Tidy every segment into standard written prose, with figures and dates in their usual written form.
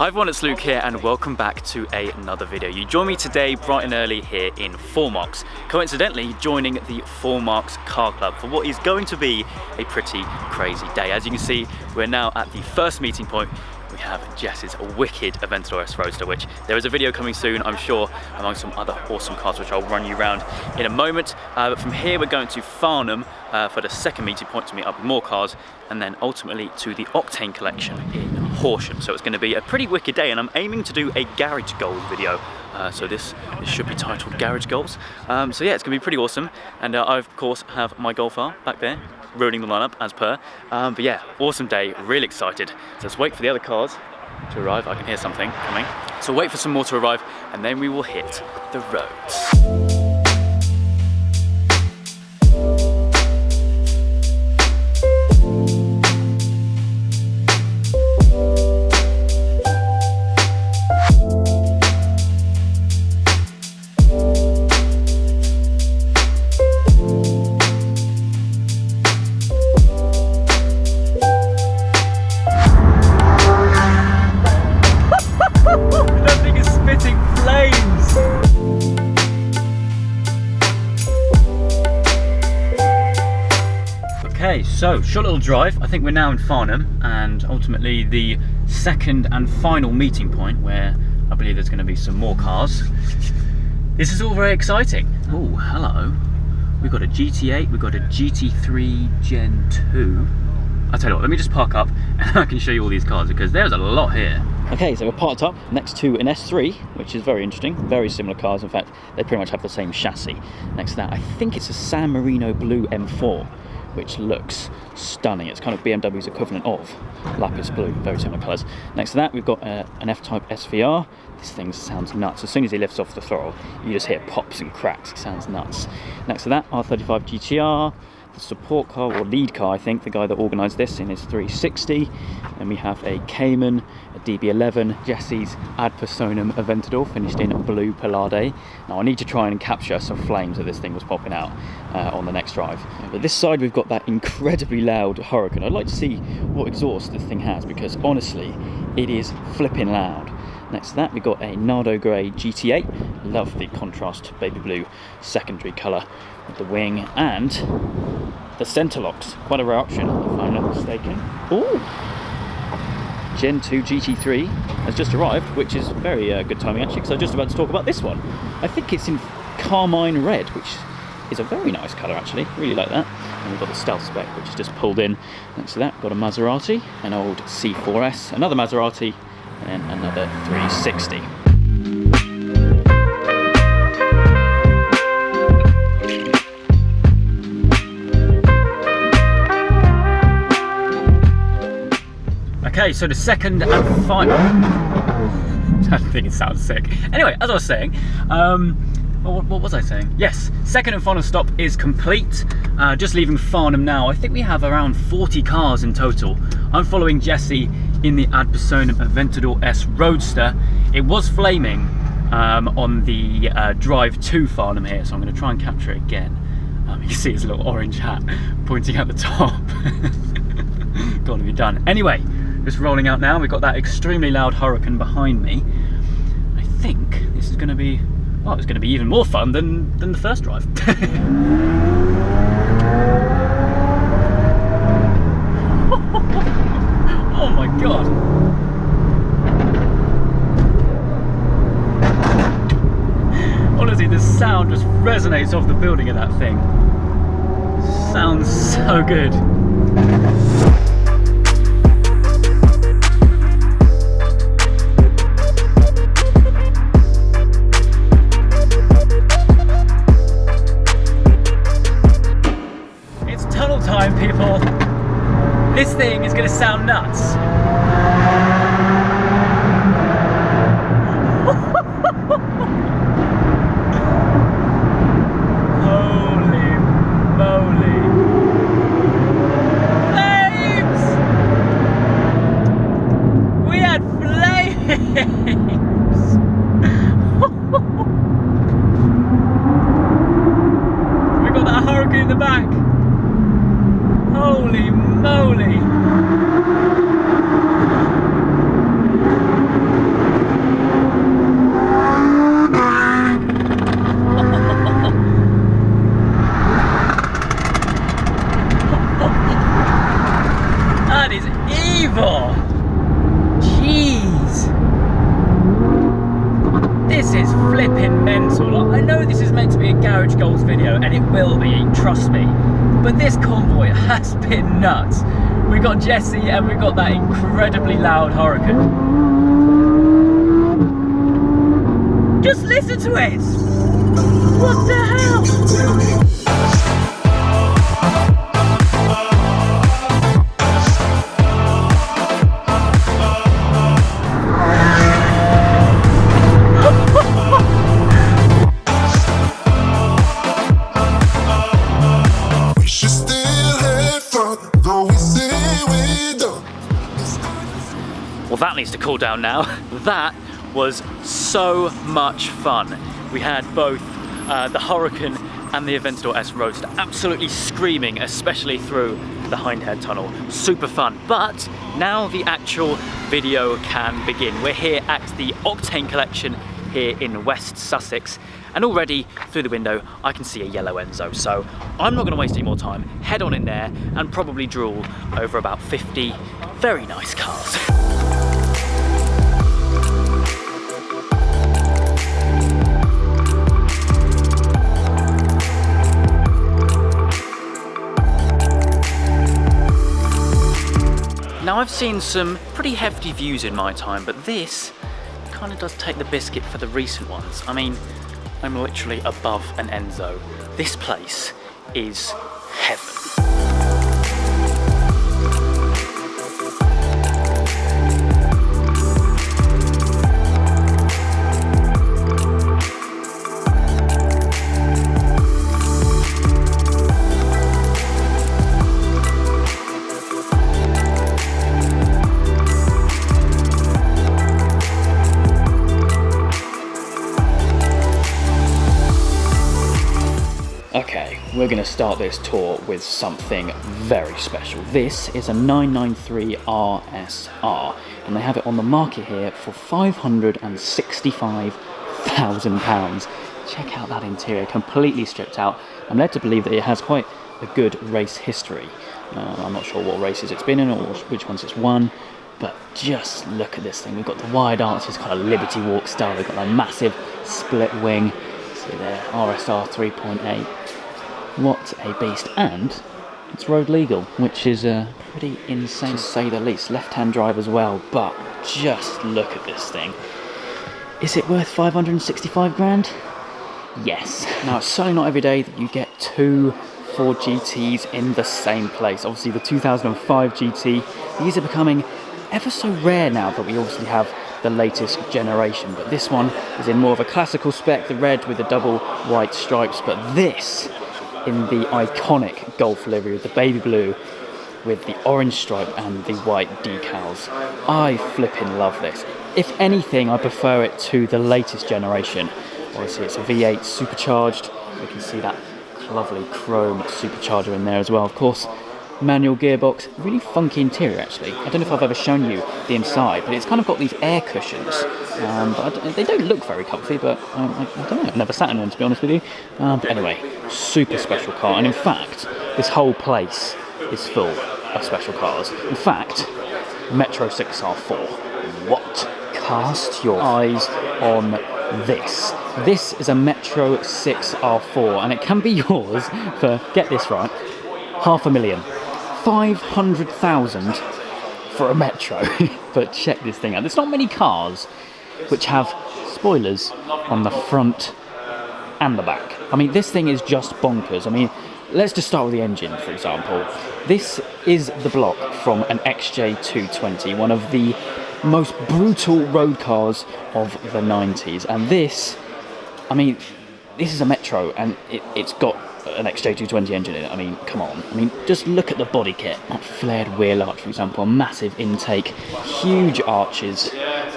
Hi everyone, it's Luke here and welcome back to another video. You join me today bright and early here in Farnham, coincidentally joining the Farnham Car Club for what is going to be a pretty crazy day. As you can see, we're now at the first meeting point. We have Jess's wicked Aventador S Roadster, which there is a video coming soon, I'm sure, among some other awesome cars, which I'll run you around in a moment. But from here, we're going to Farnham for the second meeting point to meet up with more cars, and then ultimately to the Octane Collection in Horsham. So it's going to be a pretty wicked day, and I'm aiming to do a garage goals video. So this should be titled Garage Goals. So yeah, it's going to be pretty awesome. And I, of course, have my Golf R back there, ruining the lineup as per. But yeah, awesome day, really excited. So let's wait for the other cars to arrive. I can hear something coming. So wait for some more to arrive, and then we will hit the roads. Okay, so short little drive. I think we're now in Farnham, and ultimately the second and final meeting point where I believe there's going to be some more cars. This is all very exciting. Oh, hello. We've got a GT8, we've got a GT3 Gen 2. I'll tell you what, let me just park up and I can show you all these cars because there's a lot here. Okay, so we're parked up next to an S3, which is very interesting. Very similar cars. In fact, they pretty much have the same chassis. Next to that, I think it's a San Marino Blue M4, which looks stunning. It's kind of BMW's equivalent of Lapis Blue, very similar colours. Next to that, we've got an F-Type SVR. This thing sounds nuts. As soon as he lifts off the throttle, you just hear pops and cracks. It sounds nuts. Next to that, R35 GTR, the support car, or lead car, I think, the guy that organised this in his 360. Then we have a Cayman, a DB11, Jesse's Ad Personam Aventador, finished in blue Pallade. Now I need to try and capture some flames that this thing was popping out on the next drive. But this side we've got that incredibly loud Hurricane. I'd like to see what exhaust this thing has, because honestly, it is flipping loud. Next to that, we've got a Nardo Grey GT8. Love the contrast baby blue secondary colour with the wing, and the centre locks. Quite a rare option, if I'm not mistaken. Ooh! Gen 2 GT3 has just arrived, which is very good timing actually, because I was just about to talk about this one. I think it's in Carmine Red, which is a very nice colour actually, really like that. And we've got the Stealth spec, which is just pulled in. Next to that, we've got a Maserati, an old C4S, another Maserati, and then another 360. Okay, so the second and final... I think it sounds sick. Anyway, as I was saying, what was I saying? Yes, second and final stop is complete. Just leaving Farnham now. I think we have around 40 cars in total. I'm following Jesse in the Ad Personam Aventador S Roadster. It was flaming on the drive to Farnham here, so I'm going to try and capture it again. You can see his little orange hat pointing at the top. Got to be done. Anyway, just rolling out now. We've got that extremely loud Hurricane behind me. I think this is going to be, well, it's going to be even more fun than the first drive. Oh my god! Honestly, the sound just resonates off the building of that thing. Sounds so good. It's tunnel time, people. This thing is going to sound nuts. Holy moly. Flames! We had flames! We got that Hurricane in the back. Holy moly! Garage Goals video, and it will be, trust me. But this convoy has been nuts. We got Jesse and we got that incredibly loud Huracan. Just listen to it! What the hell? Well, that needs to cool down now. That was so much fun. We had both the Huracan and the Aventador S Roadster absolutely screaming, especially through the Hindhead Tunnel. Super fun. But now the actual video can begin. We're here at the Octane Collection here in West Sussex, and already through the window I can see a yellow Enzo. So I'm not going to waste any more time. Head on in there and probably drool over about 50 very nice cars. Now, I've seen some pretty hefty views in my time, but this kind of does take the biscuit for the recent ones. I mean, I'm literally above an Enzo. This place is heaven. Okay, we're going to start this tour with something very special. This is a 993 RSR, and they have it on the market here for £565,000. Check out that interior, completely stripped out. I'm led to believe that it has quite a good race history. I'm not sure what races it's been in or which ones it's won, but just look at this thing. We've got the wide arches, kind of Liberty Walk style. We've got that massive split wing. See there, RSR 3.8. What a beast, and it's road legal, which is pretty insane to say the least. Left-hand drive as well, but just look at this thing. Is it worth 565 grand? Yes. Now, it's certainly not every day that you get two Ford GTs in the same place. Obviously, the 2005 GT, these are becoming ever so rare now that we obviously have the latest generation, but this one is in more of a classical spec, the red with the double white stripes, but this in the iconic Golf livery with the baby blue with the orange stripe and the white decals. I flipping love this. If anything, I prefer it to the latest generation. Obviously it's a V8 supercharged. You can see that lovely chrome supercharger in there as well, of course. Manual gearbox, really funky interior actually. I don't know if I've ever shown you the inside, but it's kind of got these air cushions. They don't look very comfy, but I don't know, I've never sat in one to be honest with you. But anyway, super special car, and in fact, this whole place is full of special cars. In fact, Metro 6R4. What? Cast your eyes on this. This is a Metro 6R4, and it can be yours for, get this right, $500,000. 500,000 for a Metro. But check this thing out. There's not many cars which have spoilers on the front and the back. I mean, this thing is just bonkers. I mean, let's just start with the engine, for example. This is the block from an XJ220, one of the most brutal road cars of the 90s. And this, I mean, this is a Metro, and it's got an XJ220 engine in it. I mean, come on. I mean, just look at the body kit. That flared wheel arch, for example, a massive intake, huge arches,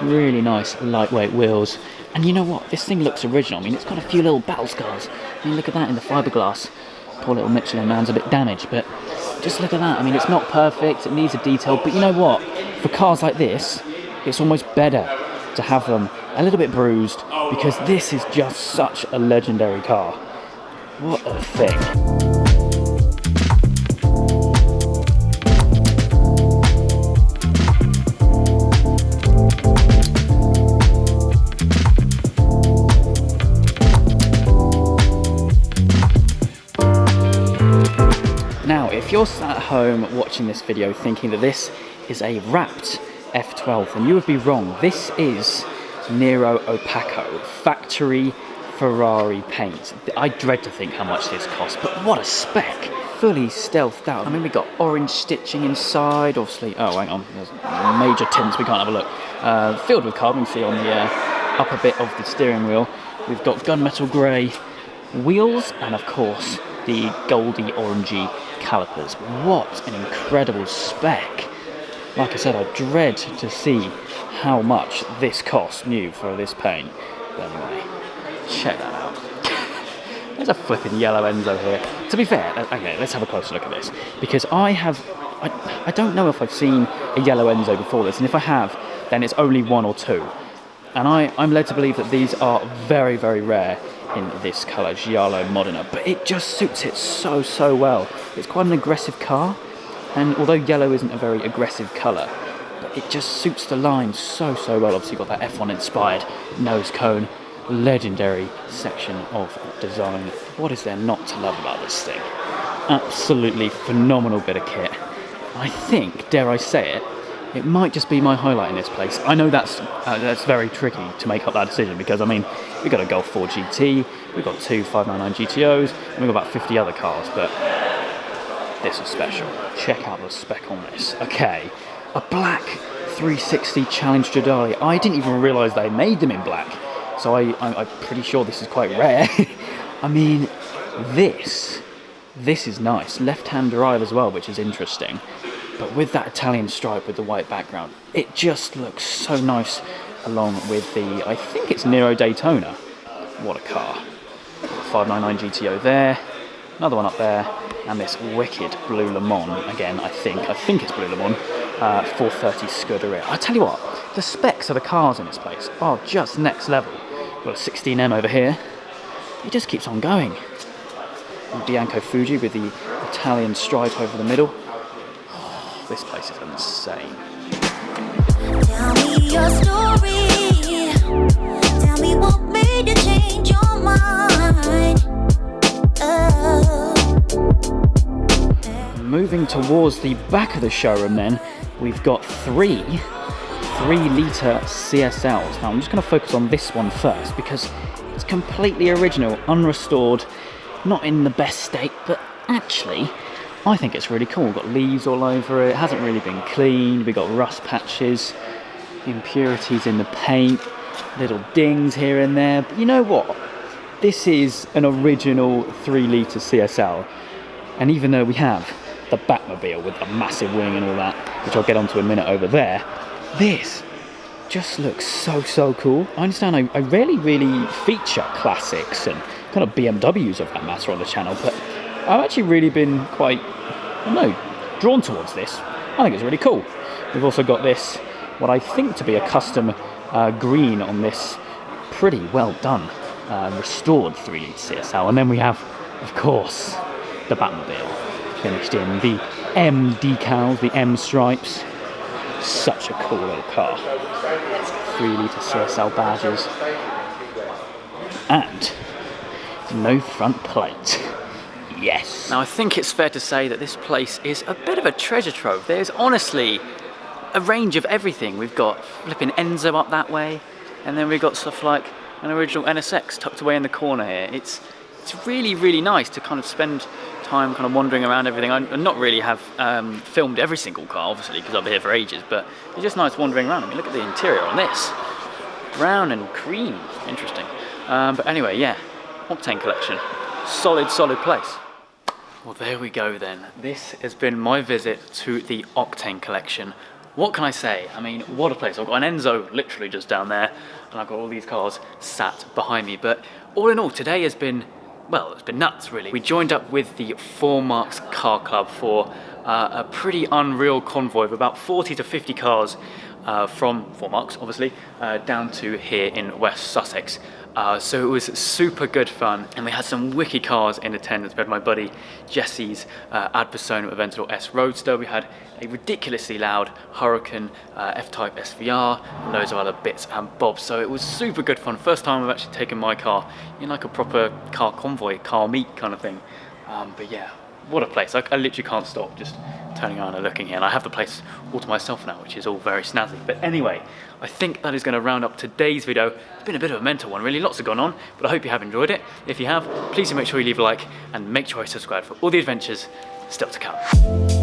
really nice lightweight wheels. And you know what? This thing looks original. I mean, it's got a few little battle scars. I mean, look at that in the fiberglass. Poor little Michelin man's a bit damaged, but just look at that. I mean, it's not perfect. It needs a detail, but you know what? For cars like this, it's almost better to have them a little bit bruised, because this is just such a legendary car. What a thing. you're sat at home watching this video thinking that this is a wrapped F12, then you would be wrong. This is Nero Opaco, factory Ferrari paint. I dread to think how much this costs, but what a spec! Fully stealthed out. I mean, we got orange stitching inside, obviously. Oh, hang on, there's major tints, we can't have a look. Filled with carbon, see on the upper bit of the steering wheel. We've got gunmetal grey wheels, and of course, the goldy orangey calipers. What an incredible spec. Like I said, I dread to see how much this costs new for this paint. But anyway, check that out. There's a flipping yellow Enzo here. To be fair, okay, let's have a closer look at this. Because I don't know if I've seen a yellow Enzo before this, and if I have, then it's only one or two. And I'm led to believe that these are very, very rare in this colour, Giallo Modena. But it just suits it so, so well. It's quite an aggressive car, and although yellow isn't a very aggressive colour, but it just suits the line so, so well. Obviously, you've got that F1 inspired nose cone. Legendary section of design. What is there not to love about this thing? Absolutely phenomenal bit of kit. I think, dare I say it, it might just be my highlight in this place. I know that's very tricky to make up that decision because, I mean, we've got a Golf 4 GT, we've got two 599 GTOs, and we've got about 50 other cars, but this is special. Check out the spec on this. Okay, a black 360 Challenge Stradale. I didn't even realise they made them in black. So I'm pretty sure this is quite rare. I mean, this is nice. Left-hand drive as well, which is interesting. But with that Italian stripe with the white background, it just looks so nice along with the, I think it's Nero Daytona. What a car. 599 GTO there, another one up there, and this wicked blue Le Mans. Again, I think it's blue Le Mans. 430 Scuderia. I tell you what, the specs of the cars in this place are just next level. Got a 16M over here. It just keeps on going. And Bianco Fuji with the Italian stripe over the middle. Oh, this place is insane. Tell me your story. Tell me what made you change your mind. Moving towards the back of the showroom then, we've got three 3-litre CSLs. Now I'm just going to focus on this one first because it's completely original, unrestored, not in the best state, but actually I think it's really cool. We've got leaves all over it, hasn't really been cleaned, we've got rust patches, impurities in the paint, little dings here and there, but you know what? This is an original 3-litre CSL, and even though we have the Batmobile with the massive wing and all that, which I'll get onto in a minute over there, this just looks so, so cool. I understand I rarely really feature classics and kind of BMWs of that matter on the channel, but I've actually really been quite, I don't know, drawn towards this. I think it's really cool. We've also got this, what I think to be a custom green on this pretty well done, restored 3-litre CSL. And then we have, of course, the Batmobile, finished in the M decals, the M stripes. Such a cool little car. 3-litre CSL badges. And no front plate. Yes. Now I think it's fair to say that this place is a bit of a treasure trove. There's honestly a range of everything. We've got flipping Enzo up that way, and then we've got stuff like an original NSX tucked away in the corner here. It's really, really nice to kind of spend time kind of wandering around everything. I not really have filmed every single car, obviously, because I'll be here for ages, but it's just nice wandering around. I mean, look at the interior on this. Brown and cream. Interesting. But anyway, yeah, Octane Collection. Solid, solid place. Well, there we go then. This has been my visit to the Octane Collection. What can I say? I mean, what a place. I've got an Enzo literally just down there, and I've got all these cars sat behind me. But all in all, today has been, well, it's been nuts, really. We joined up with the 4 Marks Car Club for a pretty unreal convoy of about 40 to 50 cars from 4 Marks, obviously, down to here in West Sussex. So it was super good fun, and we had some wicked cars in attendance. We had my buddy Jesse's Ad Personam Aventador S Roadster. We had a ridiculously loud Hurricane F-Type SVR, and loads of other bits and bobs. So it was super good fun. First time I've actually taken my car in like a proper car convoy, car meet kind of thing. But yeah, what a place. I literally can't stop just turning around and looking here, and I have the place all to myself now, which is all very snazzy. But anyway, I think that is going to round up today's video. It's been a bit of a mental one, really. Lots have gone on, but I hope you have enjoyed it. If you have, please do make sure you leave a like and make sure you subscribe for all the adventures still to come.